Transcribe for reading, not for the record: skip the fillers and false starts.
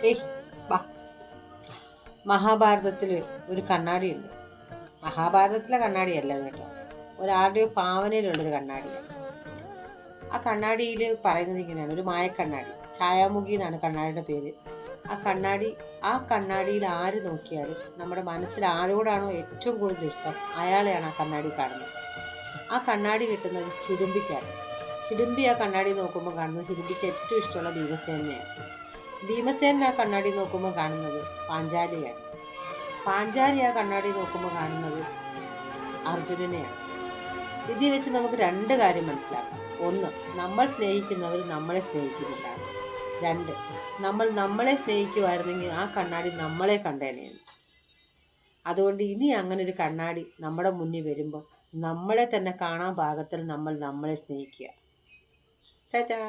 ഏയ് വാ. മഹാഭാരതത്തിൽ ഒരു കണ്ണാടിയുണ്ട്. മഹാഭാരതത്തിലെ കണ്ണാടിയല്ല കേട്ടോ, ഒരാളുടെ ഭാവനയിലുള്ളൊരു കണ്ണാടിയാണ്. ആ കണ്ണാടിയിൽ പറയുന്നത് ഇങ്ങനെയാണ്: ഒരു മായക്കണ്ണാടി, ഛായാമുഖി എന്നാണ് കണ്ണാടിയുടെ പേര്. ആ കണ്ണാടിയിൽ ആര് നോക്കിയാലും നമ്മുടെ മനസ്സിൽ ആരോടാണോ ഏറ്റവും കൂടുതൽ ഇഷ്ടം അയാളെയാണ് ആ കണ്ണാടി കാണുന്നത്. ആ കണ്ണാടി കിട്ടുന്നത് ഹിഡുംബിക്കാണ്. ഹിഡുംബി ആ കണ്ണാടി നോക്കുമ്പോൾ കാണുന്നത് ഹിഡുംബിക്ക് ഏറ്റവും ഇഷ്ടമുള്ള ഭീമസേനെയാണ്. ഭീമസേനൻ ആ കണ്ണാടി നോക്കുമ്പോൾ കാണുന്നത് പാഞ്ചാലിയാണ്. പാഞ്ചാലി ആ കണ്ണാടി നോക്കുമ്പോൾ കാണുന്നത് അർജുനനെയാണ്. ഇതിൽ വെച്ച് നമുക്ക് രണ്ട് കാര്യം മനസ്സിലാക്കാം. ഒന്ന്, നമ്മൾ സ്നേഹിക്കുന്നവർ നമ്മളെ സ്നേഹിക്കുന്നില്ല. രണ്ട്, നമ്മൾ നമ്മളെ സ്നേഹിക്കുമായിരുന്നെങ്കിൽ ആ കണ്ണാടി നമ്മളെ കണ്ടേനെയാണ്. അതുകൊണ്ട് ഇനി അങ്ങനെ ഒരു കണ്ണാടി നമ്മുടെ മുന്നിൽ വരുമ്പോൾ നമ്മളെ തന്നെ കാണാൻ പാകത്തിൽ നമ്മൾ നമ്മളെ സ്നേഹിക്കുക. ചാച്ചാ.